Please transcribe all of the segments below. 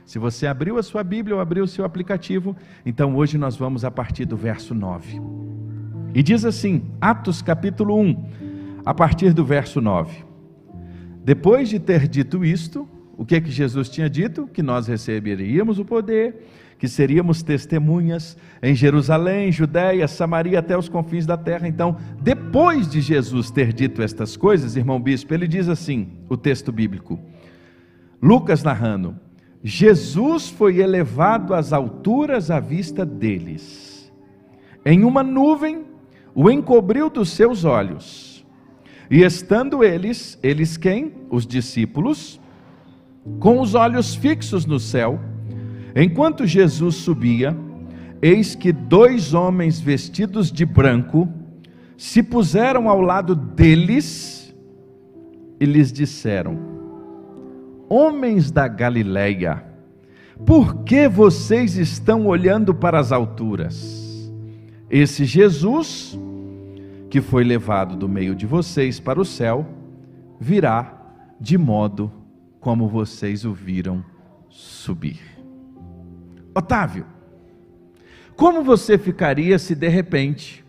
Se você abriu a sua Bíblia ou abriu o seu aplicativo, então hoje nós vamos a partir do verso 9. E diz assim, Atos capítulo 1, a partir do verso 9. Depois de ter dito isto, o que Jesus tinha dito? Que nós receberíamos o poder, que seríamos testemunhas em Jerusalém, Judeia, Samaria, até os confins da terra. Então, depois de Jesus ter dito estas coisas, irmão bispo, ele diz assim, o texto bíblico, Lucas narrando, Jesus foi elevado às alturas à vista deles. Em uma nuvem o encobriu dos seus olhos. E estando eles quem? Os discípulos, com os olhos fixos no céu, enquanto Jesus subia, eis que 2 homens vestidos de branco se puseram ao lado deles e lhes disseram, homens da Galileia, por que vocês estão olhando para as alturas? Esse Jesus, que foi levado do meio de vocês para o céu, virá de modo como vocês o viram subir. Otávio, como você ficaria se de repente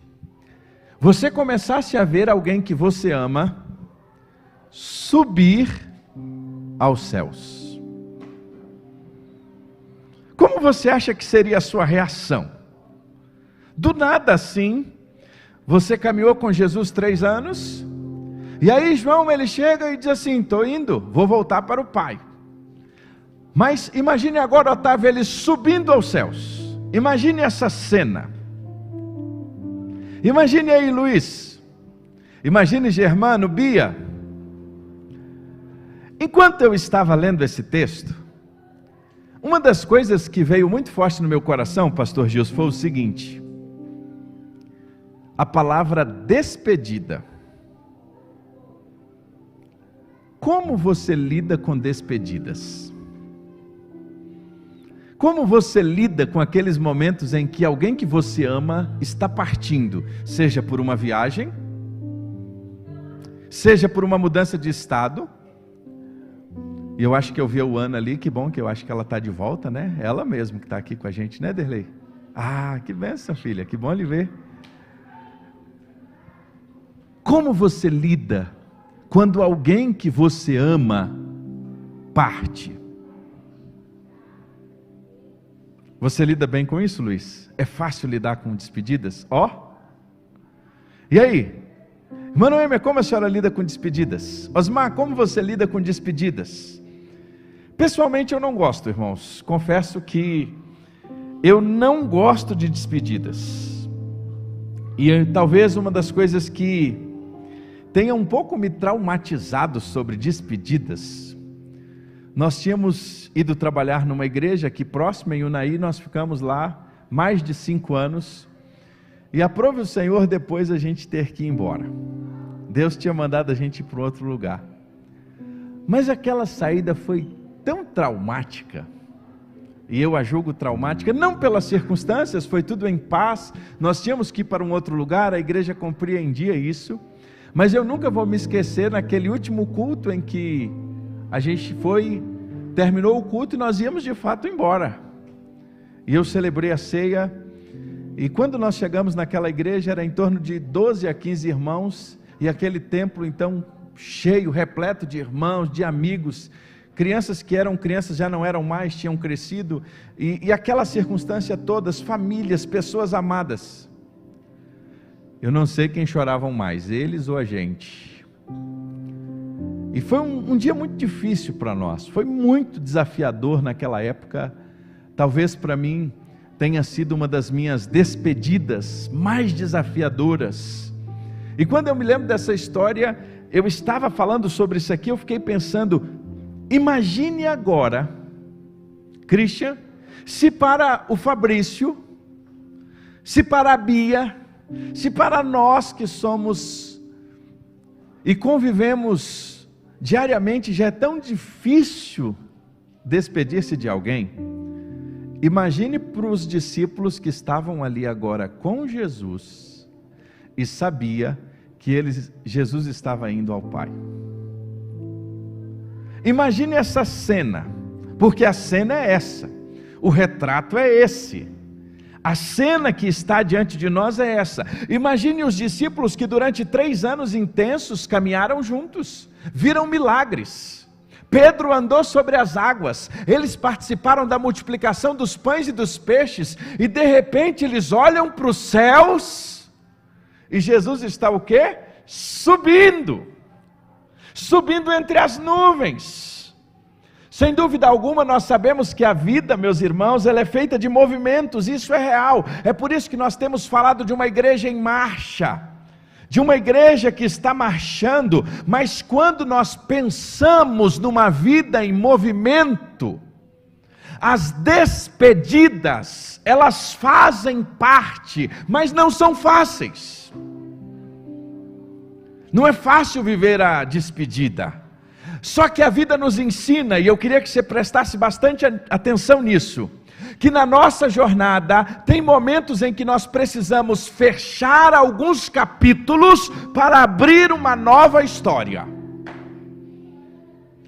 você começasse a ver alguém que você ama subir aos céus? Como você acha que seria a sua reação? Do nada assim, você caminhou com Jesus 3 anos, e aí João ele chega e diz assim, estou indo, vou voltar para o Pai. Mas imagine agora, Otávio, ele subindo aos céus. Imagine essa cena. Imagine aí, Luiz. Imagine Germano, Bia. Enquanto eu estava lendo esse texto, uma das coisas que veio muito forte no meu coração, pastor Gilson, foi o seguinte, a palavra despedida. Como você lida com despedidas? Como você lida com aqueles momentos em que alguém que você ama está partindo, seja por uma viagem, seja por uma mudança de estado? E eu acho que eu vi a Ana ali, que bom que eu acho que ela está de volta, né? Ela mesma que está aqui com a gente, né, Derlei? Ah, que bênção, filha, que bom lhe ver. Como você lida quando alguém que você ama parte? Você lida bem com isso, Luiz? É fácil lidar com despedidas? E aí? Irmã Noêmia, como a senhora lida com despedidas? Osmar, como você lida com despedidas? Pessoalmente eu não gosto, irmãos. Confesso que eu não gosto de despedidas. E talvez uma das coisas que tenha um pouco me traumatizado sobre despedidas, nós tínhamos ido trabalhar numa igreja aqui próxima em Unai, nós ficamos lá mais de 5 anos, e aprove o Senhor depois a gente ter que ir embora. Deus tinha mandado a gente ir para outro lugar, mas aquela saída foi tão traumática, e eu a julgo traumática, não pelas circunstâncias, foi tudo em paz, nós tínhamos que ir para um outro lugar, a igreja compreendia isso, mas eu nunca vou me esquecer naquele último culto em que a gente terminou o culto e nós íamos de fato embora, e eu celebrei a ceia, e quando nós chegamos naquela igreja, era em torno de 12 a 15 irmãos, e aquele templo então cheio, repleto de irmãos, de amigos, crianças que eram crianças já não eram mais, tinham crescido, e aquela circunstância todas, famílias, pessoas amadas. Eu não sei quem choravam mais, eles ou a gente. E foi um dia muito difícil para nós, foi muito desafiador naquela época, talvez para mim tenha sido uma das minhas despedidas mais desafiadoras. E quando eu me lembro dessa história, eu estava falando sobre isso aqui, eu fiquei pensando, imagine agora, Christian, se para o Fabrício, se para a Bia, se para nós que somos e convivemos diariamente, já é tão difícil despedir-se de alguém, imagine para os discípulos que estavam ali agora com Jesus, e sabia que Jesus estava indo ao Pai. Imagine essa cena, porque a cena é essa, o retrato é esse, a cena que está diante de nós é essa. Imagine os discípulos que durante 3 anos intensos caminharam juntos, viram milagres. Pedro andou sobre as águas, eles participaram da multiplicação dos pães e dos peixes, e de repente eles olham para os céus, e Jesus está o quê? Subindo entre as nuvens. Sem dúvida alguma nós sabemos que a vida, meus irmãos, ela é feita de movimentos, isso é real. É por isso que nós temos falado de uma igreja em marcha, de uma igreja que está marchando. Mas quando nós pensamos numa vida em movimento, as despedidas, elas fazem parte, mas não são fáceis. Não é fácil viver a despedida. Só que a vida nos ensina, e eu queria que você prestasse bastante atenção nisso, que na nossa jornada tem momentos em que nós precisamos fechar alguns capítulos para abrir uma nova história.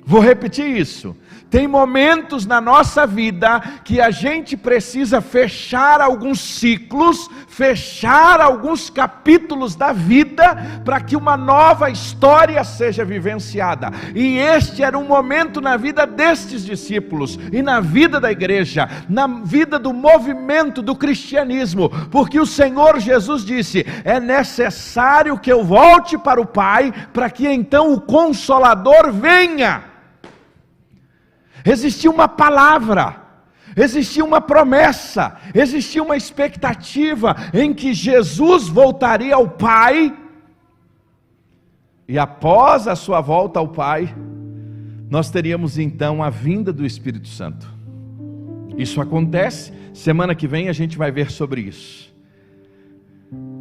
Vou repetir isso. Tem momentos na nossa vida que a gente precisa fechar alguns ciclos, fechar alguns capítulos da vida, para que uma nova história seja vivenciada. E este era um momento na vida destes discípulos, e na vida da igreja, na vida do movimento do cristianismo, porque o Senhor Jesus disse: é necessário que eu volte para o Pai, para que então o Consolador venha. Existia uma palavra, existia uma promessa, existia uma expectativa em que Jesus voltaria ao Pai, e após a sua volta ao Pai, nós teríamos então a vinda do Espírito Santo. Isso acontece, semana que vem a gente vai ver sobre isso.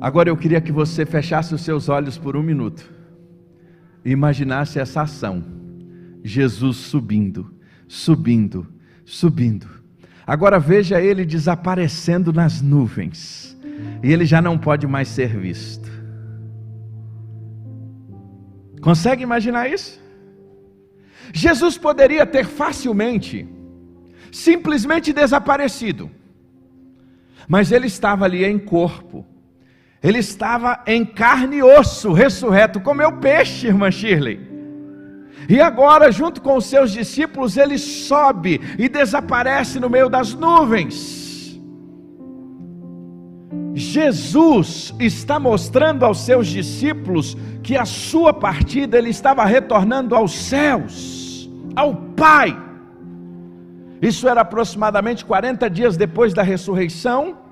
Agora eu queria que você fechasse os seus olhos por 1 minuto e imaginasse essa ação: Jesus subindo. Agora veja ele desaparecendo nas nuvens, e ele já não pode mais ser visto. Consegue imaginar isso? Jesus poderia ter facilmente, simplesmente desaparecido, mas ele estava ali em corpo, ele estava em carne e osso, ressurreto, comeu peixe, irmã Shirley. E agora, junto com os seus discípulos, ele sobe e desaparece no meio das nuvens. Jesus está mostrando aos seus discípulos que a sua partida, ele estava retornando aos céus, ao Pai. Isso era aproximadamente 40 dias depois da ressurreição.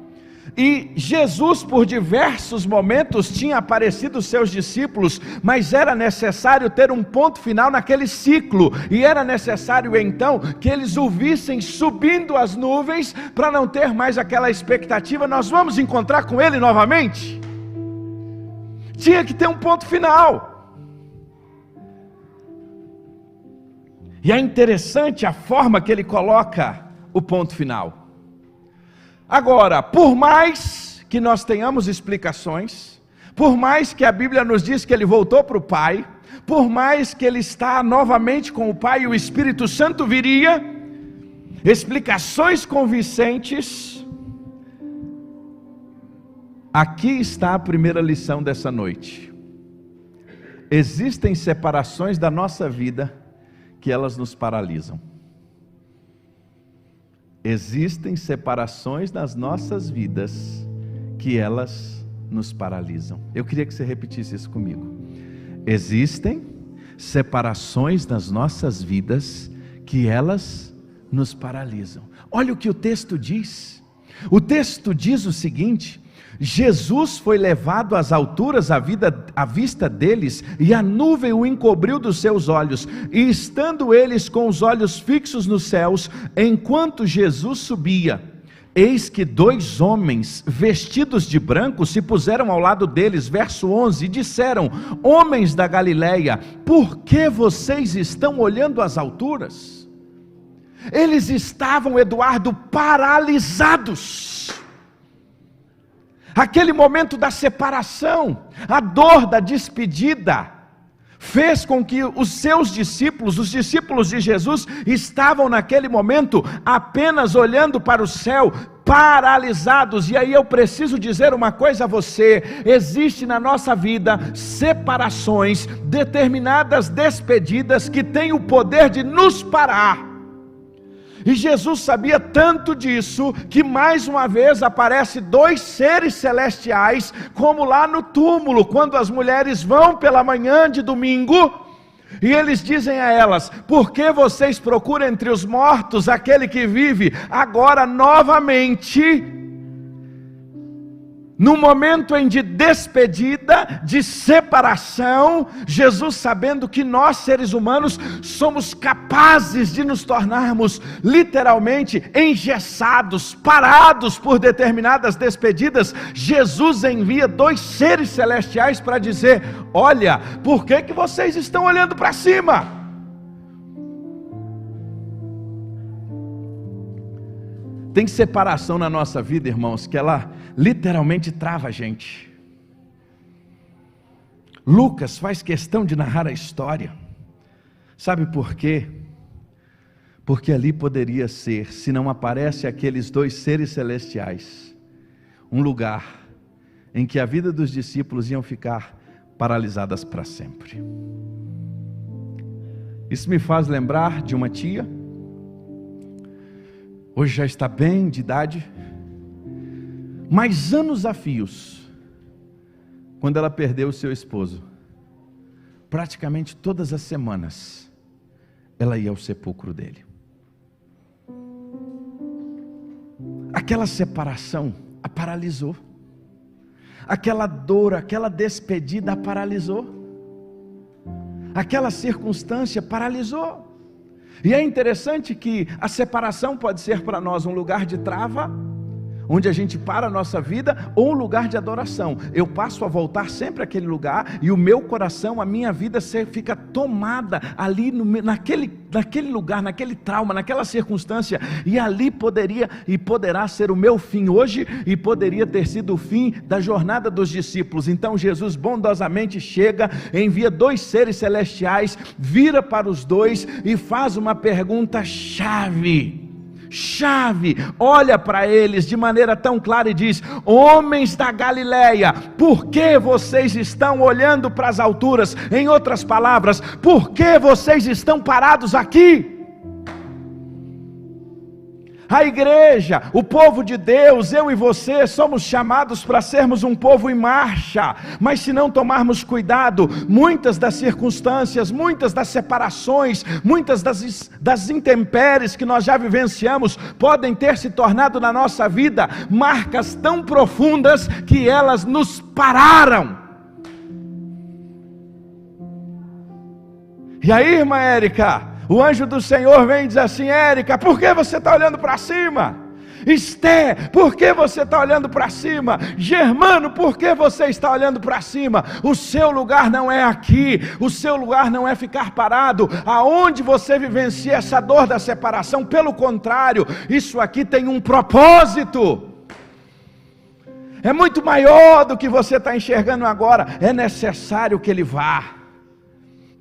E Jesus, por diversos momentos, tinha aparecido aos seus discípulos, mas era necessário ter um ponto final naquele ciclo, e era necessário então que eles o vissem subindo as nuvens, para não ter mais aquela expectativa: nós vamos encontrar com ele novamente. Tinha que ter um ponto final. E é interessante a forma que ele coloca o ponto final. Agora, por mais que nós tenhamos explicações, por mais que a Bíblia nos diz que ele voltou para o Pai, por mais que ele está novamente com o Pai e o Espírito Santo viria, explicações convincentes, aqui está a primeira lição dessa noite. Existem separações da nossa vida que elas nos paralisam. Existem separações nas nossas vidas que elas nos paralisam. Eu queria que você repetisse isso comigo. Existem separações nas nossas vidas que elas nos paralisam. Olha o que o texto diz. O texto diz o seguinte: Jesus foi levado às alturas à vista deles, e a nuvem o encobriu dos seus olhos, e estando eles com os olhos fixos nos céus, enquanto Jesus subia, eis que 2 homens vestidos de branco se puseram ao lado deles, verso 11, e disseram: homens da Galileia, por que vocês estão olhando às alturas? Eles estavam, Eduardo, paralisados. Aquele momento da separação, a dor da despedida, fez com que os seus discípulos, os discípulos de Jesus, estavam naquele momento apenas olhando para o céu, paralisados. E aí eu preciso dizer uma coisa a você: existe na nossa vida separações, determinadas despedidas que têm o poder de nos parar. E Jesus sabia tanto disso, que mais uma vez aparece dois seres celestiais, como lá no túmulo, quando as mulheres vão pela manhã de domingo, e eles dizem a elas: por que vocês procuram entre os mortos aquele que vive? Agora novamente, no momento em de despedida, de separação, Jesus, sabendo que nós seres humanos somos capazes de nos tornarmos literalmente engessados, parados por determinadas despedidas, Jesus envia dois seres celestiais para dizer: olha, por que vocês estão olhando para cima? Tem separação na nossa vida, irmãos, que ela literalmente trava a gente. Lucas faz questão de narrar a história. Sabe por quê? Porque ali poderia ser, se não aparece aqueles dois seres celestiais, um lugar em que a vida dos discípulos iam ficar paralisadas para sempre. Isso me faz lembrar de uma tia, hoje já está bem de idade, mas anos a fios, quando ela perdeu o seu esposo, praticamente todas as semanas, ela ia ao sepulcro dele. Aquela separação a paralisou, aquela dor, aquela despedida a paralisou, aquela circunstância paralisou. E é interessante que a separação pode ser para nós um lugar de trava, onde a gente para a nossa vida, ou um lugar de adoração. Eu passo a voltar sempre àquele lugar, e o meu coração, a minha vida fica tomada ali naquele lugar, naquele trauma, naquela circunstância, e ali poderia e poderá ser o meu fim hoje, e poderia ter sido o fim da jornada dos discípulos. Então Jesus bondosamente chega, envia dois seres celestiais, vira para os dois e faz uma pergunta chave, olha para eles de maneira tão clara e diz: homens da Galileia, por que vocês estão olhando para as alturas? Em outras palavras, por que vocês estão parados aqui? A igreja, o povo de Deus, eu e você, somos chamados para sermos um povo em marcha, mas se não tomarmos cuidado, muitas das circunstâncias, muitas das separações, muitas das intempéries que nós já vivenciamos, podem ter se tornado na nossa vida marcas tão profundas que elas nos pararam. E aí, irmã Érica, o anjo do Senhor vem e diz assim: Érica, por que você está olhando para cima? Esté, por que você está olhando para cima? Germano, por que você está olhando para cima? O seu lugar não é aqui, o seu lugar não é ficar parado, aonde você vivencia essa dor da separação. Pelo contrário, isso aqui tem um propósito, é muito maior do que você está enxergando agora. É necessário que ele vá,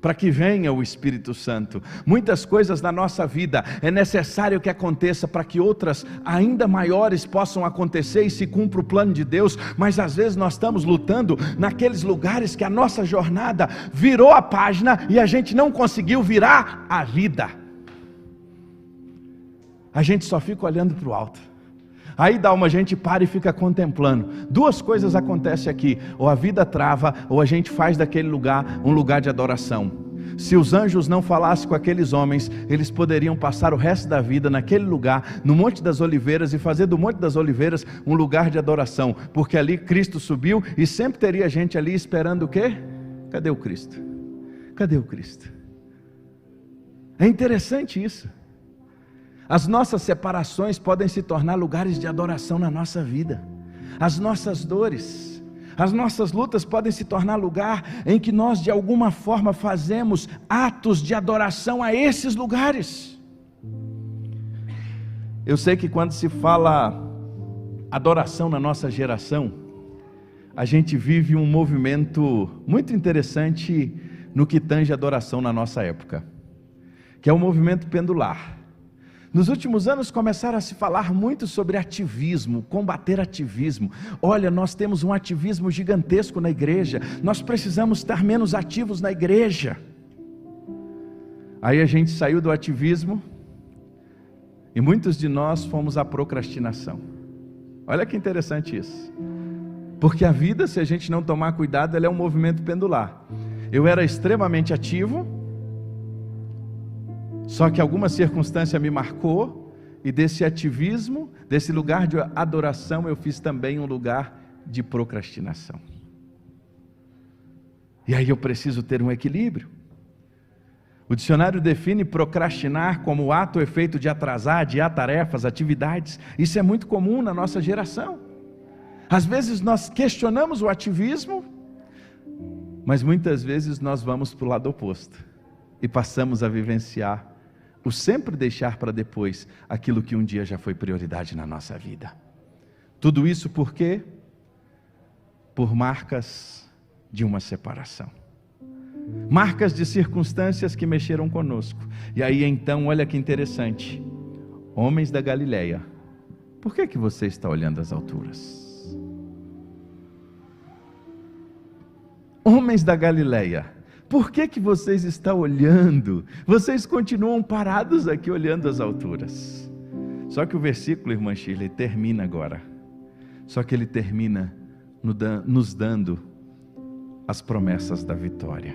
para que venha o Espírito Santo. Muitas coisas na nossa vida é necessário que aconteça para que outras ainda maiores possam acontecer e se cumpra o plano de Deus. Mas às vezes nós estamos lutando naqueles lugares que a nossa jornada virou a página e a gente não conseguiu virar a vida. A gente só fica olhando para o alto. Aí a gente para e fica contemplando. Duas coisas acontecem aqui: ou a vida trava, ou a gente faz daquele lugar um lugar de adoração. Se os anjos não falassem com aqueles homens, eles poderiam passar o resto da vida naquele lugar, no Monte das Oliveiras, e fazer do Monte das Oliveiras um lugar de adoração, porque ali Cristo subiu, e sempre teria gente ali esperando o quê? Cadê o Cristo? Cadê o Cristo? É interessante isso. As nossas separações podem se tornar lugares de adoração na nossa vida. As nossas dores, as nossas lutas podem se tornar lugar em que nós de alguma forma fazemos atos de adoração a esses lugares. Eu sei que quando se fala adoração na nossa geração, a gente vive um movimento muito interessante no que tange adoração na nossa época, que é o movimento pendular. Nos últimos anos começaram a se falar muito sobre ativismo, combater ativismo. Olha, nós temos um ativismo gigantesco na igreja, nós precisamos estar menos ativos na igreja. Aí a gente saiu do ativismo e muitos de nós fomos à procrastinação. Olha que interessante isso. Porque a vida, se a gente não tomar cuidado, ela é um movimento pendular. Eu era extremamente ativo, só que alguma circunstância me marcou, e desse ativismo, desse lugar de adoração, eu fiz também um lugar de procrastinação. E aí eu preciso ter um equilíbrio. O dicionário define procrastinar como o ato ou efeito de atrasar, adiar tarefas, atividades. Isso é muito comum na nossa geração. Às vezes nós questionamos o ativismo, mas muitas vezes nós vamos para o lado oposto e passamos a vivenciar o sempre deixar para depois aquilo que um dia já foi prioridade na nossa vida. Tudo isso por quê? Por marcas de uma separação. Marcas de circunstâncias que mexeram conosco. E aí então, olha que interessante. Homens da Galileia, por que você está olhando as alturas? Homens da Galileia, por que vocês estão olhando? Vocês continuam parados aqui olhando as alturas. Só que o versículo, irmã Shirley, termina agora. Só que ele termina nos dando as promessas da vitória.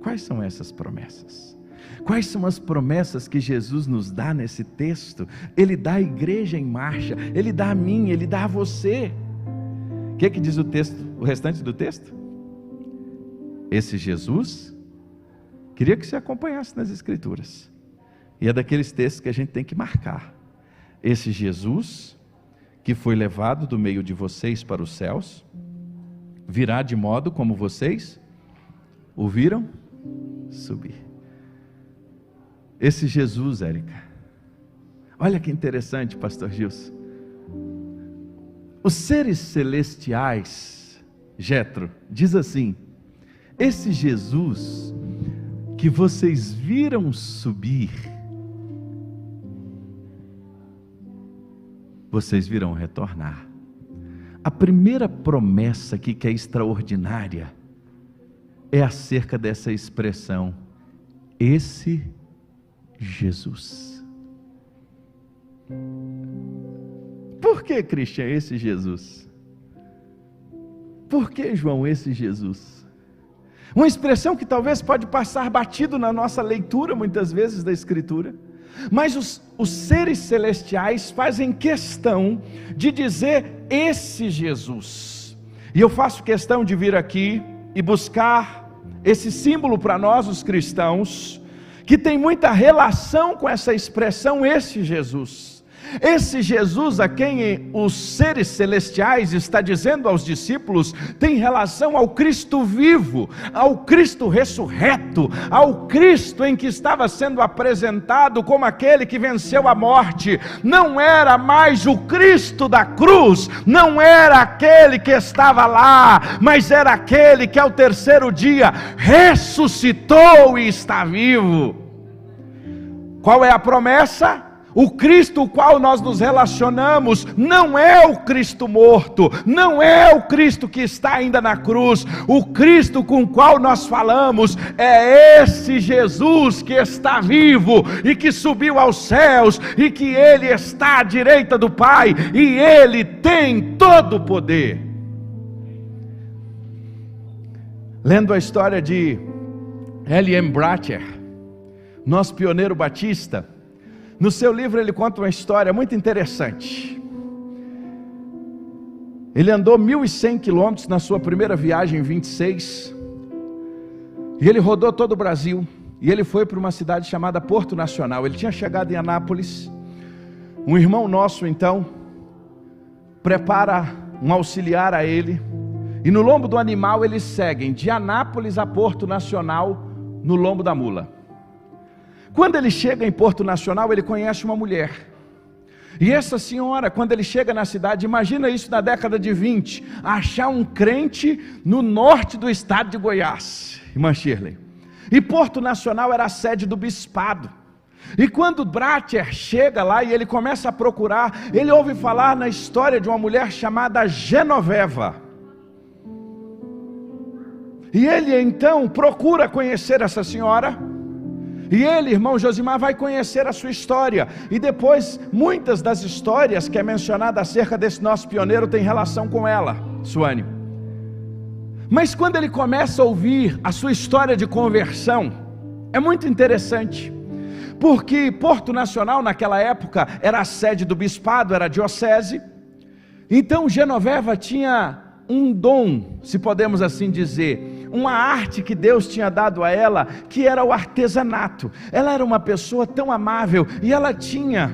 Quais são essas promessas? Quais são as promessas que Jesus nos dá nesse texto? Ele dá a igreja em marcha, Ele dá a mim, Ele dá a você. O que diz o texto, o restante do texto? Esse Jesus, queria que você acompanhasse nas Escrituras, e é daqueles textos que a gente tem que marcar. Esse Jesus, que foi levado do meio de vocês para os céus, virá de modo como vocês o viram subir. Esse Jesus, Érica, olha que interessante, pastor Gilson. Os seres celestiais, Jetro, diz assim: esse Jesus que vocês viram subir, vocês virão retornar. A primeira promessa aqui, que é extraordinária, é acerca dessa expressão, esse Jesus. Por que, Cristian, esse Jesus? Por que, João, esse Jesus? Uma expressão que talvez pode passar batido na nossa leitura, muitas vezes, da Escritura. Mas os seres celestiais fazem questão de dizer esse Jesus. E eu faço questão de vir aqui e buscar esse símbolo para nós, os cristãos, que tem muita relação com essa expressão, esse Jesus. Esse Jesus a quem os seres celestiais está dizendo aos discípulos, tem relação ao Cristo vivo, ao Cristo ressurreto, ao Cristo em que estava sendo apresentado como aquele que venceu a morte. Não era mais o Cristo da cruz, não era aquele que estava lá, mas era aquele que ao terceiro dia ressuscitou e está vivo. Qual é a promessa? O Cristo o qual nós nos relacionamos não é o Cristo morto, não é o Cristo que está ainda na cruz. O Cristo com o qual nós falamos é esse Jesus que está vivo e que subiu aos céus e que Ele está à direita do Pai e Ele tem todo o poder. Lendo a história de L.M. Bracher, nosso pioneiro batista, no seu livro ele conta uma história muito interessante. Ele andou 1.100 quilômetros na sua primeira viagem em 26, e ele rodou todo o Brasil, e ele foi para uma cidade chamada Porto Nacional. Ele tinha chegado em Anápolis. Um irmão nosso então prepara um auxiliar a ele, e no lombo do animal eles seguem de Anápolis a Porto Nacional no lombo da mula. Quando ele chega em Porto Nacional, ele conhece uma mulher. E essa senhora, quando ele chega na cidade, imagina isso na década de 20, achar um crente no norte do estado de Goiás. Irmã Shirley, E Porto Nacional era a sede do bispado. E quando Bracher chega lá e ele começa a procurar, ele ouve falar na história de uma mulher chamada Genoveva. E ele então procura conhecer essa senhora. E ele, irmão Josimar, vai conhecer a sua história. E depois, muitas das histórias que é mencionada acerca desse nosso pioneiro tem relação com ela, Suane. Mas quando ele começa a ouvir a sua história de conversão, é muito interessante. Porque Porto Nacional naquela época era a sede do bispado, era a diocese. Então Genoveva tinha um dom, se podemos assim dizer, uma arte que Deus tinha dado a ela, que era o artesanato. Ela era uma pessoa tão amável e ela tinha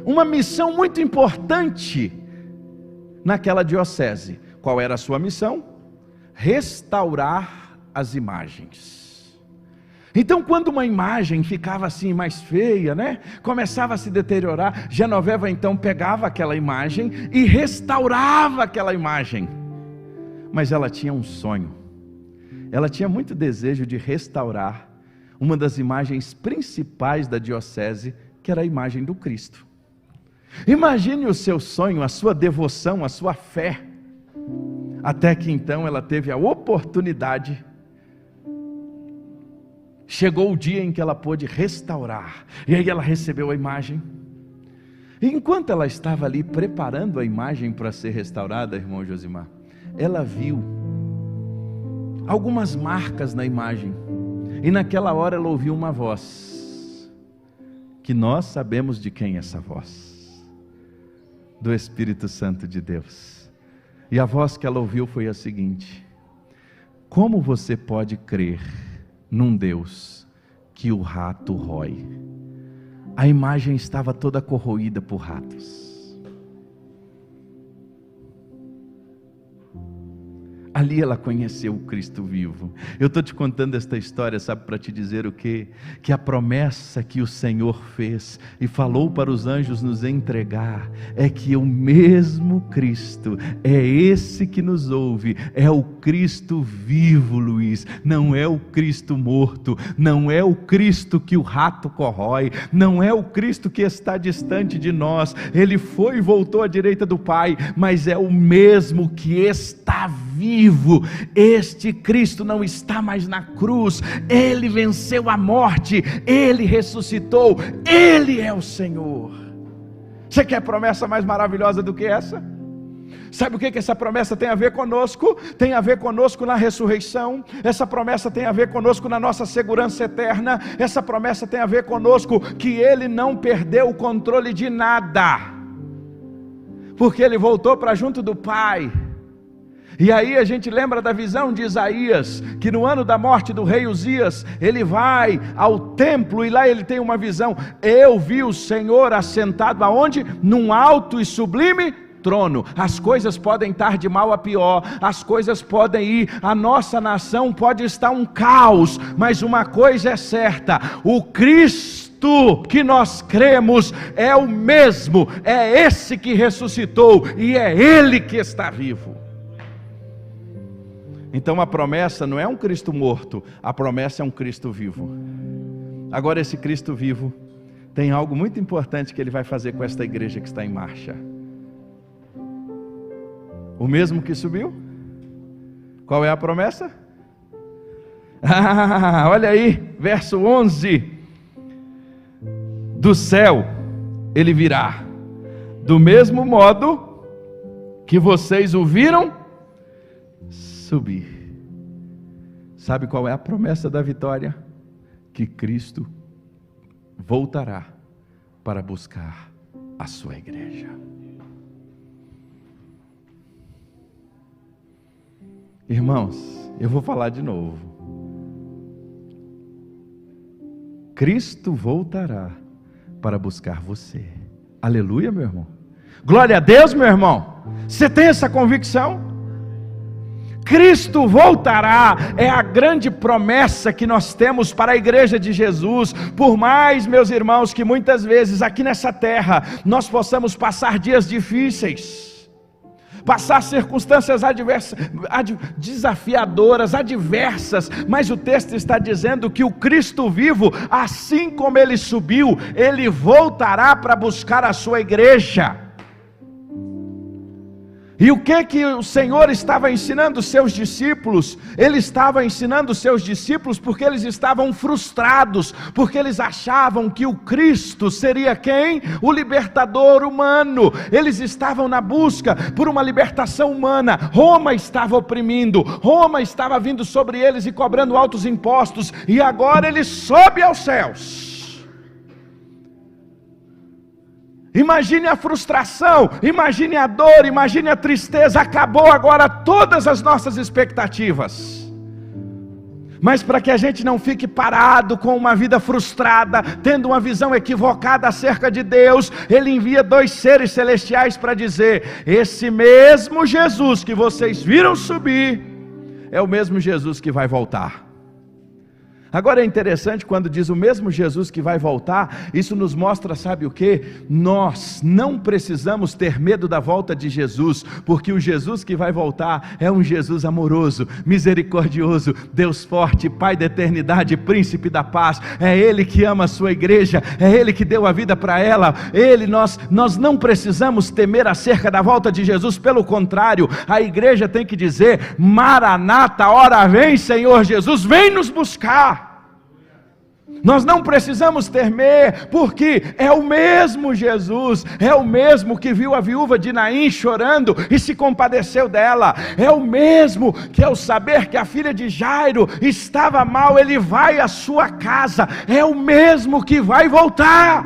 uma missão muito importante naquela diocese. Qual era a sua missão? Restaurar as imagens. Então, quando uma imagem ficava assim mais feia, né, começava a se deteriorar, Genoveva então pegava aquela imagem e restaurava aquela imagem. Mas ela tinha um sonho. Ela tinha muito desejo de restaurar uma das imagens principais da diocese, que era a imagem do Cristo. Imagine o seu sonho, a sua devoção, a sua fé. Até que então ela teve a oportunidade. Chegou o dia em que ela pôde restaurar. E aí ela recebeu a imagem. E enquanto ela estava ali preparando a imagem para ser restaurada, irmão Josimar, ela viu algumas marcas na imagem. E naquela hora ela ouviu uma voz. Que nós sabemos de quem é essa voz. Do Espírito Santo de Deus. E a voz que ela ouviu foi a seguinte: como você pode crer num Deus que o rato rói? A imagem estava toda corroída por ratos. Ali ela conheceu o Cristo vivo. Eu estou te contando esta história, sabe, para te dizer o quê? Que a promessa que o Senhor fez e falou para os anjos nos entregar, é que o mesmo Cristo, é esse que nos ouve, é o Cristo vivo, Luiz, não é o Cristo morto, não é o Cristo que o rato corrói, não é o Cristo que está distante de nós, ele foi e voltou à direita do Pai, mas é o mesmo que está vivo. Este Cristo não está mais na cruz, Ele venceu a morte, Ele ressuscitou, Ele é o Senhor. Você quer promessa mais maravilhosa do que essa? Sabe o que essa promessa tem a ver conosco? Tem a ver conosco na ressurreição. Essa promessa tem a ver conosco na nossa segurança eterna. Essa promessa tem a ver conosco que Ele não perdeu o controle de nada, porque Ele voltou para junto do Pai. E aí a gente lembra da visão de Isaías, que no ano da morte do rei Uzias, ele vai ao templo e lá ele tem uma visão. Eu vi o Senhor assentado aonde? Num alto e sublime trono. As coisas podem estar de mal a pior, as coisas podem ir, a nossa nação pode estar um caos, mas uma coisa é certa: o Cristo que nós cremos é o mesmo, é esse que ressuscitou e é Ele que está vivo. Então a promessa não é um Cristo morto, a promessa é um Cristo vivo. Agora esse Cristo vivo tem algo muito importante que Ele vai fazer com esta igreja que está em marcha. O mesmo que subiu? Qual é a promessa? Olha aí, verso 11. Do céu Ele virá, do mesmo modo que vocês o viram subir. Sabe qual é a promessa da vitória? Que Cristo voltará para buscar a sua igreja. Irmãos, eu vou falar de novo. Cristo voltará para buscar você. Aleluia, meu irmão. Glória a Deus, meu irmão. Você tem essa convicção? Cristo voltará, é a grande promessa que nós temos para a igreja de Jesus. Por mais, meus irmãos, que muitas vezes aqui nessa terra nós possamos passar dias difíceis, passar circunstâncias desafiadoras, adversas, mas o texto está dizendo que o Cristo vivo, assim como ele subiu, ele voltará para buscar a sua igreja. E o que o Senhor estava ensinando os seus discípulos? Ele estava ensinando os seus discípulos porque eles estavam frustrados, porque eles achavam que o Cristo seria quem? O libertador humano. Eles estavam na busca por uma libertação humana. Roma estava oprimindo, Roma estava vindo sobre eles e cobrando altos impostos, e agora ele sobe aos céus. Imagine a frustração, imagine a dor, imagine a tristeza. Acabou agora todas as nossas expectativas. Mas para que a gente não fique parado com uma vida frustrada, tendo uma visão equivocada acerca de Deus, ele envia 2 seres celestiais para dizer: esse mesmo Jesus que vocês viram subir, é o mesmo Jesus que vai voltar. Agora é interessante quando diz o mesmo Jesus que vai voltar, isso nos mostra, sabe o que? Nós não precisamos ter medo da volta de Jesus, porque o Jesus que vai voltar é um Jesus amoroso, misericordioso, Deus forte, Pai da eternidade, Príncipe da paz. É Ele que ama a sua igreja, é Ele que deu a vida para ela. Nós não precisamos temer acerca da volta de Jesus, pelo contrário, a igreja tem que dizer: Maranata, ora vem Senhor Jesus, vem nos buscar. Nós não precisamos temer, porque é o mesmo Jesus, é o mesmo que viu a viúva de Naim chorando e se compadeceu dela, é o mesmo que, ao saber que a filha de Jairo estava mal, ele vai à sua casa, é o mesmo que vai voltar.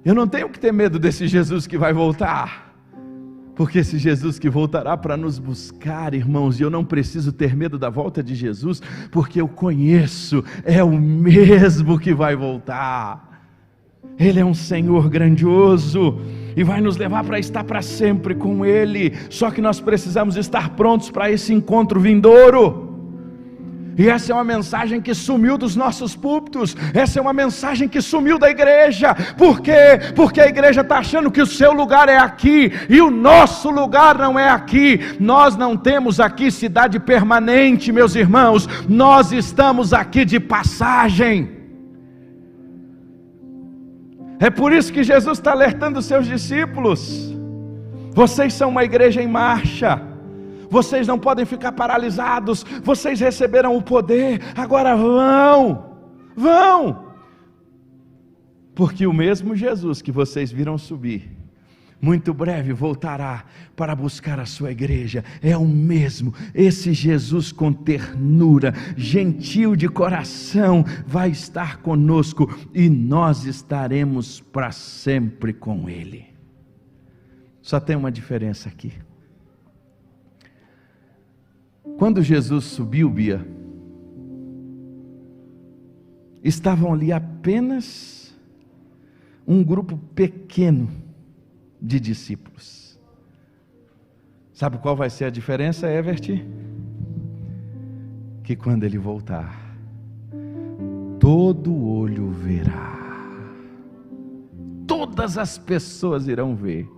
Eu não tenho que ter medo desse Jesus que vai voltar, porque esse Jesus que voltará para nos buscar, irmãos, e eu não preciso ter medo da volta de Jesus, porque eu conheço, é o mesmo que vai voltar. Ele é um Senhor grandioso, e vai nos levar para estar para sempre com Ele, só que nós precisamos estar prontos para esse encontro vindouro. E essa é uma mensagem que sumiu dos nossos púlpitos, essa é uma mensagem que sumiu da igreja. Por quê? Porque a igreja está achando que o seu lugar é aqui, e o nosso lugar não é aqui. Nós não temos aqui cidade permanente, meus irmãos, nós estamos aqui de passagem. É por isso que Jesus está alertando os seus discípulos: vocês são uma igreja em marcha, vocês não podem ficar paralisados, vocês receberam o poder, agora vão, porque o mesmo Jesus que vocês viram subir, muito breve voltará para buscar a sua igreja. É o mesmo, esse Jesus com ternura, gentil de coração, vai estar conosco, e nós estaremos para sempre com Ele. Só tem uma diferença aqui. Quando Jesus subiu, Bia, estavam ali apenas um grupo pequeno de discípulos. Sabe qual vai ser a diferença, Evert? Que quando Ele voltar, todo olho verá, todas as pessoas irão ver.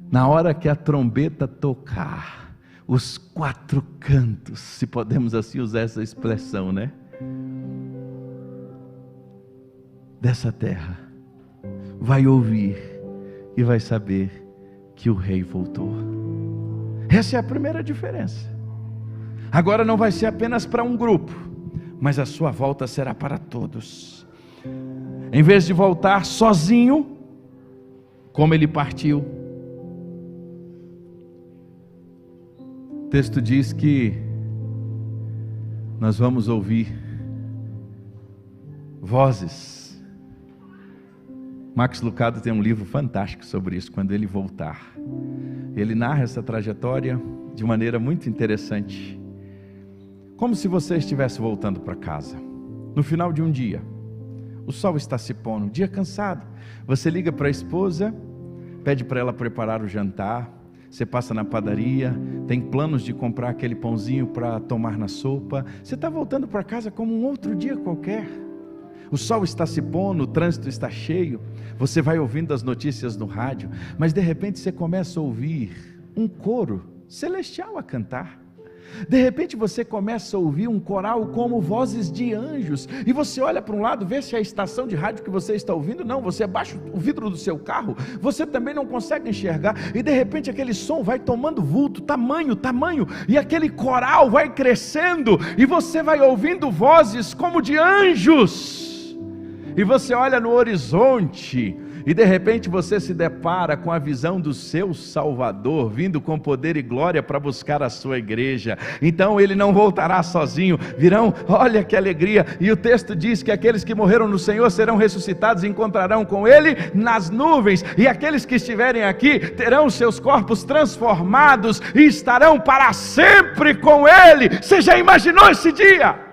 Na hora que a trombeta tocar, os 4 cantos, se podemos assim usar essa expressão, né? Dessa terra, vai ouvir e vai saber que o Rei voltou. Essa é a primeira diferença. Agora não vai ser apenas para um grupo, mas a sua volta será para todos. Em vez de voltar sozinho, como Ele partiu, o texto diz que nós vamos ouvir vozes. Max Lucado tem um livro fantástico sobre isso, quando Ele voltar. Ele narra essa trajetória de maneira muito interessante, como se você estivesse voltando para casa, no final de um dia, o sol está se pondo, um dia cansado, você liga para a esposa, pede para ela preparar o jantar, você passa na padaria, tem planos de comprar aquele pãozinho para tomar na sopa, você está voltando para casa como um outro dia qualquer. o sol está se pondo, o trânsito está cheio, você vai ouvindo as notícias no rádio, mas de repente você começa a ouvir um coro celestial a cantar. De repente você começa a ouvir um coral como vozes de anjos, e você olha para um lado, vê se é a estação de rádio que você está ouvindo. Não, você abaixa o vidro do seu carro, você também não consegue enxergar, e de repente aquele som vai tomando vulto, tamanho, e aquele coral vai crescendo, e você vai ouvindo vozes como de anjos, e você olha no horizonte, e de repente você se depara com a visão do seu Salvador, vindo com poder e glória para buscar a sua igreja. Então ele não voltará sozinho, virão, olha que alegria, e o texto diz que aqueles que morreram no Senhor serão ressuscitados e encontrarão com ele nas nuvens, e aqueles que estiverem aqui terão seus corpos transformados e estarão para sempre com ele. Você já imaginou esse dia?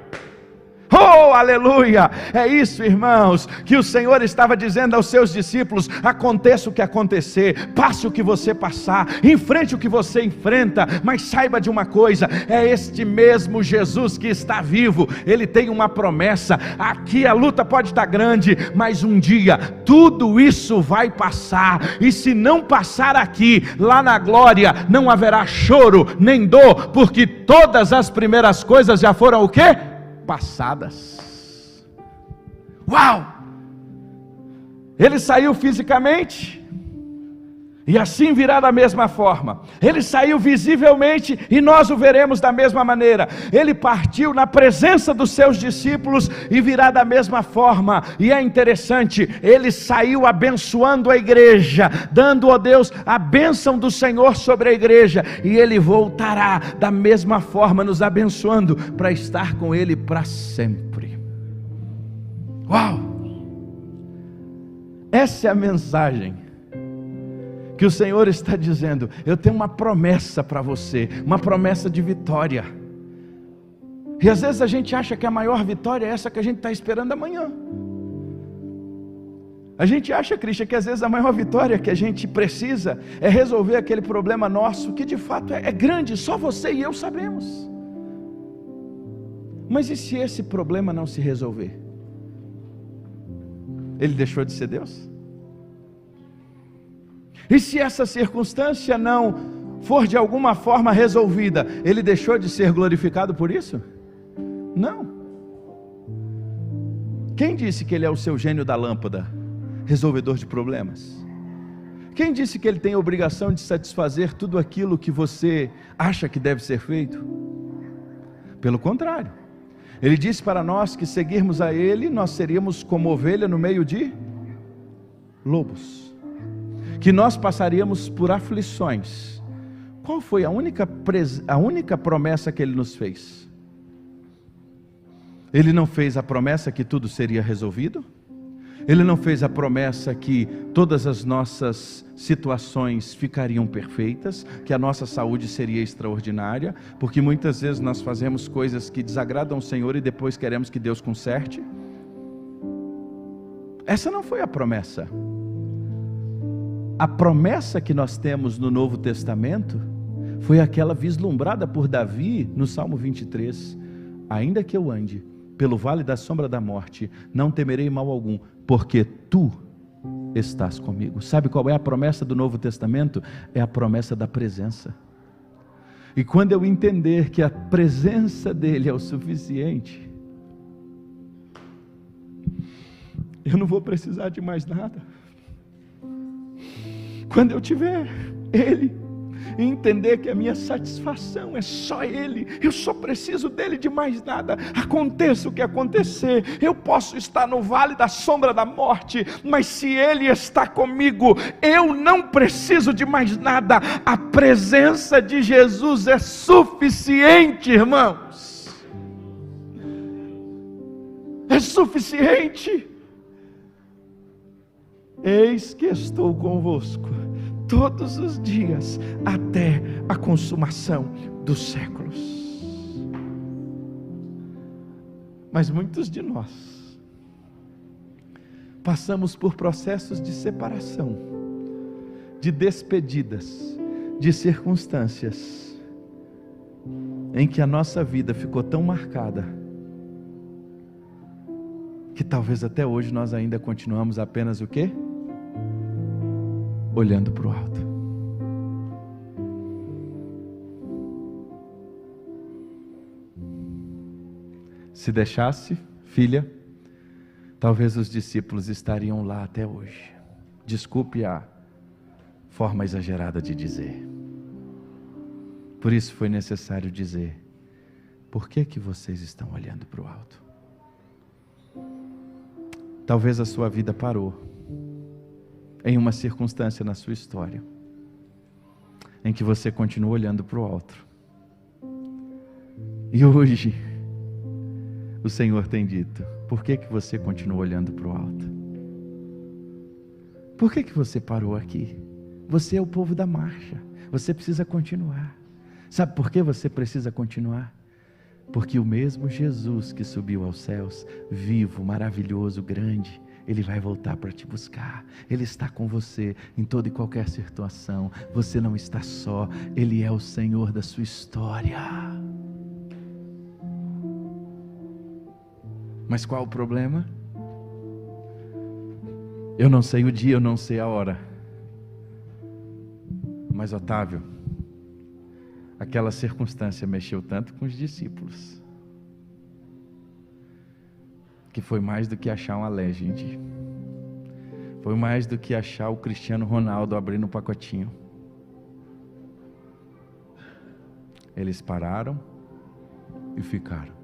Oh, aleluia! É isso, irmãos, que o Senhor estava dizendo aos seus discípulos: aconteça o que acontecer, passe o que você passar, enfrente o que você enfrenta, mas saiba de uma coisa, é este mesmo Jesus que está vivo, ele tem uma promessa. Aqui a luta pode estar grande, mas um dia tudo isso vai passar, e se não passar aqui, lá na glória não haverá choro, nem dor, porque todas as primeiras coisas já foram o quê? Passadas. Uau! Ele saiu fisicamente, e assim virá da mesma forma. Ele saiu visivelmente, e nós o veremos da mesma maneira. Ele partiu na presença dos seus discípulos, e virá da mesma forma. E é interessante, ele saiu abençoando a igreja, dando a Deus a bênção do Senhor sobre a igreja, e ele voltará da mesma forma, nos abençoando, para estar com ele para sempre. Uau! Essa é a mensagem que o Senhor está dizendo. Eu tenho uma promessa para você, uma promessa de vitória. E às vezes a gente acha que a maior vitória é essa que a gente está esperando amanhã. A gente acha, Cristian, que às vezes a maior vitória que a gente precisa é resolver aquele problema nosso, que de fato é grande, só você e eu sabemos. Mas e se esse problema não se resolver? Ele deixou de ser Deus? E se essa circunstância não for de alguma forma resolvida, ele deixou de ser glorificado por isso? Não. Quem disse que ele é o seu gênio da lâmpada, resolvedor de problemas? Quem disse que ele tem a obrigação de satisfazer tudo aquilo que você acha que deve ser feito? Pelo contrário, ele disse para nós que seguirmos a ele, nós seríamos como ovelha no meio de lobos, que nós passaríamos por aflições. Qual foi a única promessa que ele nos fez? Ele não fez a promessa que tudo seria resolvido? Ele não fez a promessa que todas as nossas situações ficariam perfeitas, que a nossa saúde seria extraordinária? Porque muitas vezes nós fazemos coisas que desagradam o Senhor e depois queremos que Deus conserte. Essa não foi a promessa. A promessa que nós temos no Novo Testamento foi aquela vislumbrada por Davi no Salmo 23. Ainda que eu ande pelo vale da sombra da morte, não temerei mal algum, porque tu estás comigo. Sabe qual é a promessa do Novo Testamento? É a promessa da presença. E quando eu entender que a presença dele é o suficiente, eu não vou precisar de mais nada. Quando eu tiver ele, e entender que a minha satisfação é só ele, eu só preciso dele, de mais nada. Aconteça o que acontecer, eu posso estar no vale da sombra da morte, mas se ele está comigo, eu não preciso de mais nada. A presença de Jesus é suficiente, irmãos. É suficiente. Eis que estou convosco todos os dias, até a consumação dos séculos. Mas muitos de nós passamos por processos de separação, de despedidas, de circunstâncias, em que a nossa vida ficou tão marcada, que talvez até hoje nós ainda continuamos apenas o quê? Olhando para o alto. Se deixasse, filha, talvez os discípulos estariam lá até hoje. Desculpe a forma exagerada de dizer. Por isso foi necessário dizer: por que que vocês estão olhando para o alto? Talvez a sua vida parou em uma circunstância na sua história, em que você continua olhando para o alto. E hoje, o Senhor tem dito: por que que você continua olhando para o alto? Por que que você parou aqui? Você é o povo da marcha, você precisa continuar. Sabe por que você precisa continuar? Porque o mesmo Jesus que subiu aos céus, vivo, maravilhoso, grande, Ele vai voltar para te buscar. Ele está com você em toda e qualquer situação. Você não está só, Ele é o Senhor da sua história. Mas qual o problema? Eu não sei o dia, eu não sei a hora. Mas Otávio, aquela circunstância mexeu tanto com os discípulos, que foi mais do que achar uma legend. Foi mais do que achar o Cristiano Ronaldo abrindo um pacotinho. Eles pararam e ficaram.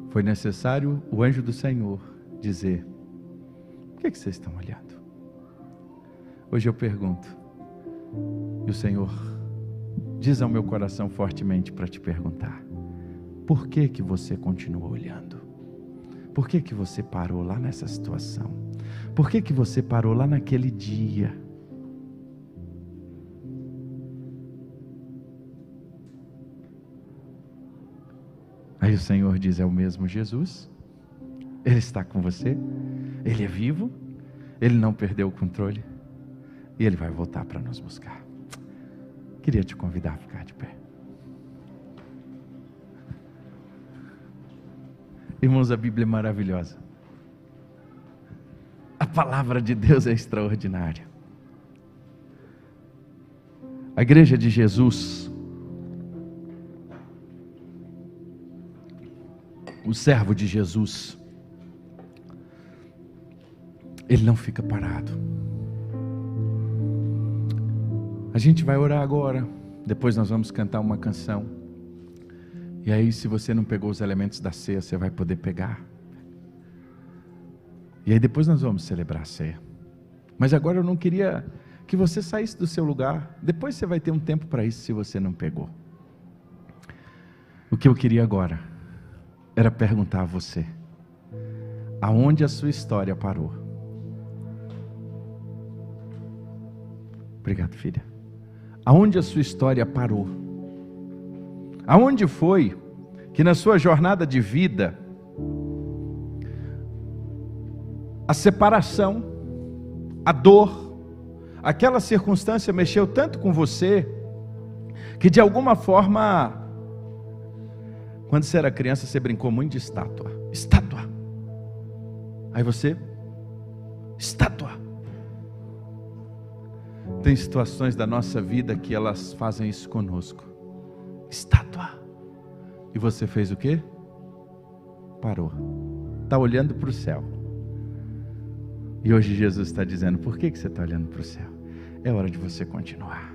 Foi necessário o anjo do Senhor dizer: por que vocês estão olhando? Hoje eu pergunto, e o Senhor diz ao meu coração fortemente para te perguntar: por que que você continua olhando? Por que que você parou lá nessa situação? Por que que você parou lá naquele dia? Aí o Senhor diz: é o mesmo Jesus, Ele está com você, Ele é vivo, Ele não perdeu o controle, e Ele vai voltar para nos buscar. Queria te convidar a ficar de pé. Irmãos, a Bíblia é maravilhosa. A palavra de Deus é extraordinária. A igreja de Jesus, o servo de Jesus, ele não fica parado. A gente vai orar agora, depois nós vamos cantar uma canção. E aí, se você não pegou os elementos da ceia, você vai poder pegar. E aí depois nós vamos celebrar a ceia. Mas agora eu não queria que você saísse do seu lugar. Depois você vai ter um tempo para isso, se você não pegou. O que eu queria agora era perguntar a você: aonde a sua história parou? Obrigado, filha. Aonde a sua história parou? Aonde foi que na sua jornada de vida a separação, a dor, aquela circunstância mexeu tanto com você que de alguma forma, quando você era criança, você brincou muito de estátua. Estátua. Aí você, estátua. Tem situações da nossa vida que elas fazem isso conosco. Estátua. E você fez o quê? Parou. Está olhando para o céu. E hoje Jesus está dizendo: por que você está olhando para o céu? É hora de você continuar.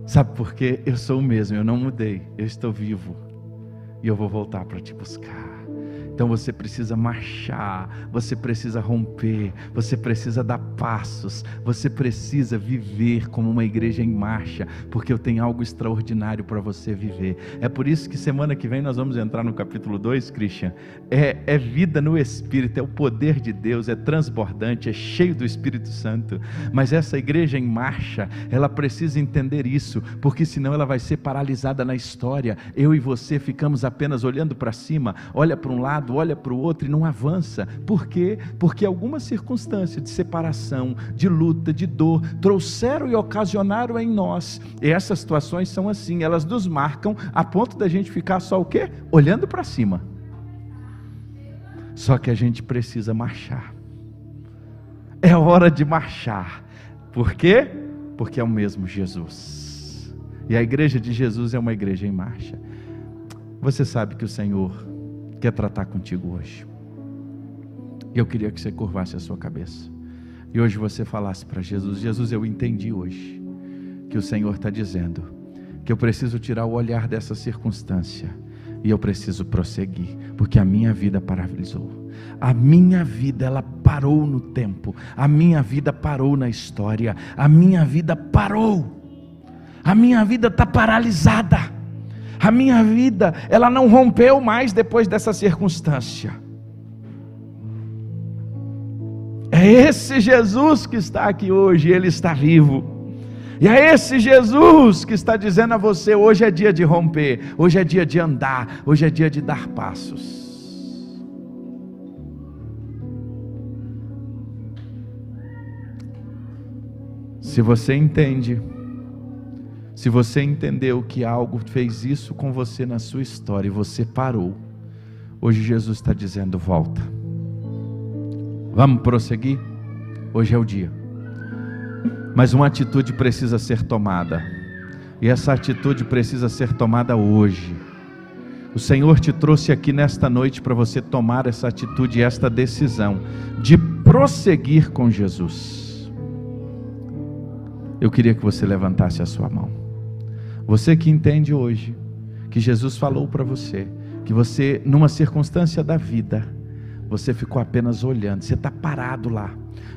Sabe por quê? Eu sou o mesmo, eu não mudei, eu estou vivo. E eu vou voltar para te buscar. Então você precisa marchar, você precisa romper, você precisa dar passos, você precisa viver como uma igreja em marcha, porque eu tenho algo extraordinário para você viver. É por isso que semana que vem nós vamos entrar no capítulo 2, Christian. É vida no Espírito, é o poder de Deus, é transbordante, é cheio do Espírito Santo. Mas essa igreja em marcha, ela precisa entender isso, porque senão ela vai ser paralisada na história. Eu e você ficamos apenas olhando para cima, olha para um lado, olha para o outro e não avança. Por quê? Porque alguma circunstância de separação, de luta, de dor, trouxeram e ocasionaram em nós. E essas situações são assim, elas nos marcam a ponto da gente ficar só o quê? Olhando para cima. Só que a gente precisa marchar. É hora de marchar. Por quê? Porque é o mesmo Jesus. E a igreja de Jesus é uma igreja em marcha. Você sabe que o Senhor quer tratar contigo hoje. E eu queria que você curvasse a sua cabeça. E hoje você falasse para Jesus: Jesus, eu entendi hoje que o Senhor está dizendo que eu preciso tirar o olhar dessa circunstância. E eu preciso prosseguir, porque a minha vida paralisou. A minha vida, ela parou no tempo. A minha vida parou na história. A minha vida parou. A minha vida está paralisada. A minha vida, ela não rompeu mais depois dessa circunstância. É esse Jesus que está aqui hoje, Ele está vivo. E é esse Jesus que está dizendo a você: hoje é dia de romper, hoje é dia de andar, hoje é dia de dar passos. Se você entende, se você entendeu que algo fez isso com você na sua história e você parou, hoje Jesus está dizendo: volta, vamos prosseguir, hoje é o dia. Mas uma atitude precisa ser tomada, e essa atitude precisa ser tomada hoje. O Senhor te trouxe aqui nesta noite para você tomar essa atitude e esta decisão de prosseguir com Jesus. Eu queria que você levantasse a sua mão. Você que entende hoje que Jesus falou para você que você, numa circunstância da vida, você ficou apenas olhando, você está parado lá.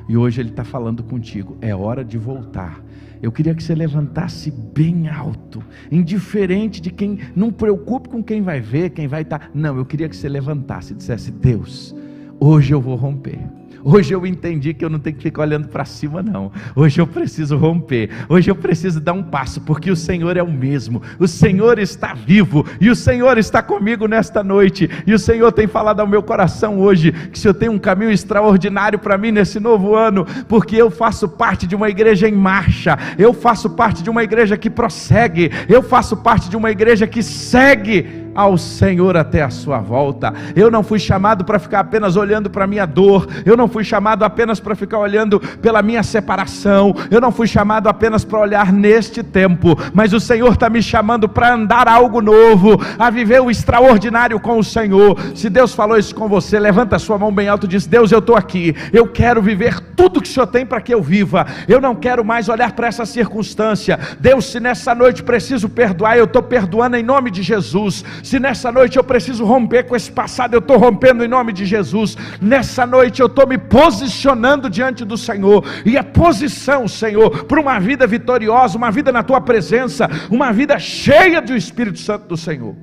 E hoje Ele está falando contigo, é hora de voltar. Eu queria que você levantasse bem alto, indiferente de quem, não preocupe com quem vai ver, quem vai estar. Não, eu queria que você levantasse e dissesse: Deus, hoje eu vou romper. Hoje eu entendi que eu não tenho que ficar olhando para cima não. Hoje eu preciso romper. Hoje eu preciso dar um passo, porque o Senhor é o mesmo. O Senhor está vivo e o Senhor está comigo nesta noite. E o Senhor tem falado ao meu coração hoje que o Senhor tem um caminho extraordinário para mim nesse novo ano, porque eu faço parte de uma igreja em marcha. Eu faço parte de uma igreja que prossegue. Eu faço parte de uma igreja que segue ao Senhor até a sua volta. Eu não fui chamado para ficar apenas olhando para a minha dor. Eu não fui chamado apenas para ficar olhando pela minha separação. Eu não fui chamado apenas para olhar neste tempo, mas o Senhor está me chamando para andar algo novo, a viver o extraordinário com o Senhor. Se Deus falou isso com você, levanta a sua mão bem alto e diz: Deus, eu estou aqui, eu quero viver tudo que o Senhor tem para que eu viva. Eu não quero mais olhar para essa circunstância. Deus, se nessa noite preciso perdoar, eu estou perdoando em nome de Jesus. Se nessa noite eu preciso romper com esse passado, eu estou rompendo em nome de Jesus. Nessa noite eu estou me posicionando diante do Senhor, e a posição, Senhor, para uma vida vitoriosa, uma vida na Tua presença, uma vida cheia do Espírito Santo do Senhor.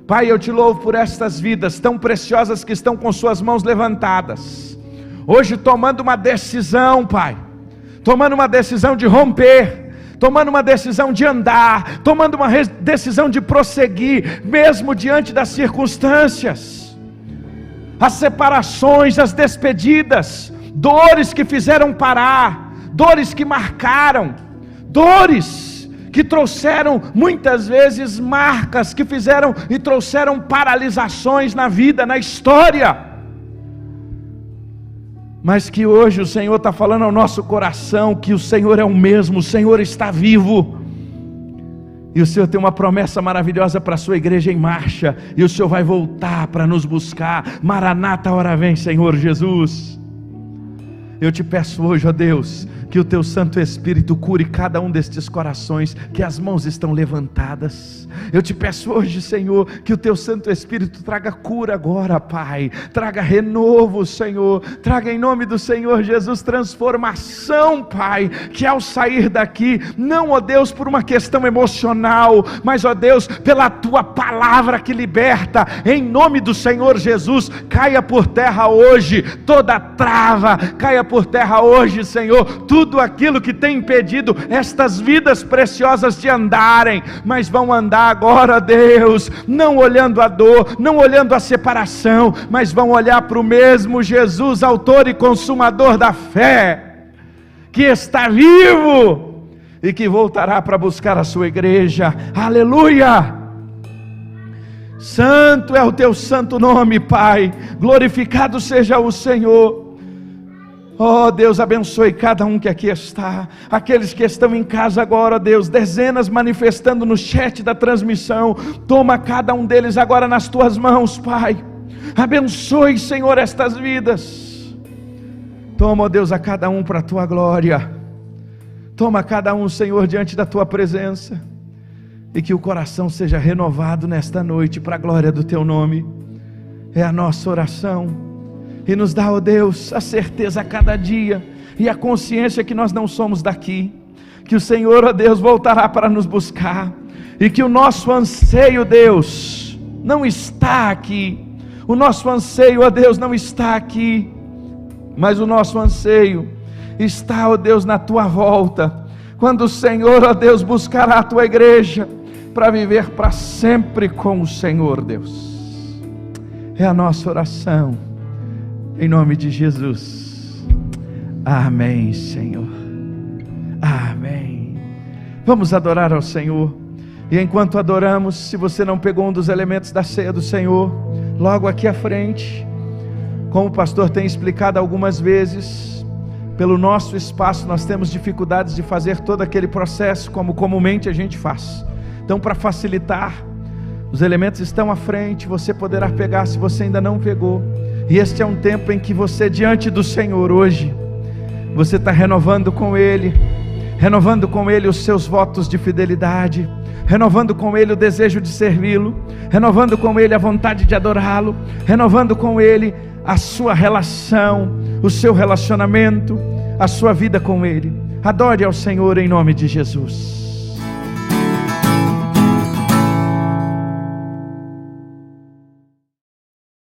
Pai, eu te louvo por estas vidas tão preciosas que estão com suas mãos levantadas, hoje tomando uma decisão, Pai, tomando uma decisão de romper, tomando uma decisão de andar, tomando uma decisão de prosseguir, mesmo diante das circunstâncias, as separações, as despedidas, dores que fizeram parar, dores que marcaram, dores que trouxeram muitas vezes marcas, que fizeram e trouxeram paralisações na vida, na história, mas que hoje o Senhor está falando ao nosso coração que o Senhor é o mesmo, o Senhor está vivo, e o Senhor tem uma promessa maravilhosa para a sua igreja em marcha, e o Senhor vai voltar para nos buscar. Maranata, ora vem, Senhor Jesus. Eu te peço hoje, ó Deus, que o Teu Santo Espírito cure cada um destes corações, que as mãos estão levantadas. Eu te peço hoje, Senhor, que o Teu Santo Espírito traga cura agora, Pai, traga renovo, Senhor, traga em nome do Senhor Jesus transformação, Pai, que ao sair daqui, não, ó Deus, por uma questão emocional, mas, ó Deus, pela Tua palavra que liberta, em nome do Senhor Jesus, caia por terra hoje toda trava, caia por terra hoje, Senhor, tudo aquilo que tem impedido estas vidas preciosas de andarem, mas vão andar agora, Deus, não olhando a dor, não olhando a separação, mas vão olhar para o mesmo Jesus, autor e consumador da fé, que está vivo e que voltará para buscar a sua igreja. Aleluia! Santo é o teu santo nome, Pai. Glorificado seja o Senhor. Oh Deus, abençoe cada um que aqui está, aqueles que estão em casa agora, Deus, dezenas manifestando no chat da transmissão. Toma cada um deles agora nas tuas mãos, Pai. Abençoe, Senhor, estas vidas. Toma, ó Deus, a cada um para a tua glória. Toma cada um, Senhor, diante da tua presença, e que o coração seja renovado nesta noite para a glória do teu nome. É a nossa oração. E nos dá, ó Deus, a certeza a cada dia e a consciência que nós não somos daqui, que o Senhor, ó Deus, voltará para nos buscar, e que o nosso anseio, Deus, não está aqui. O nosso anseio, ó Deus, não está aqui, mas o nosso anseio está, ó Deus, na tua volta, quando o Senhor, ó Deus, buscará a tua igreja para viver para sempre com o Senhor, Deus. É a nossa oração, em nome de Jesus. Amém, Senhor. Amém. Vamos adorar ao Senhor. E enquanto adoramos, se você não pegou um dos elementos da ceia do Senhor, logo aqui à frente, como o pastor tem explicado algumas vezes, pelo nosso espaço nós temos dificuldades de fazer todo aquele processo como comumente a gente faz. Então, para facilitar, os elementos estão à frente, você poderá pegar se você ainda não pegou. E este é um tempo em que você, diante do Senhor hoje, você está renovando com Ele os seus votos de fidelidade, renovando com Ele o desejo de servi-lo, renovando com Ele a vontade de adorá-lo, renovando com Ele a sua relação, o seu relacionamento, a sua vida com Ele. Adore ao Senhor em nome de Jesus.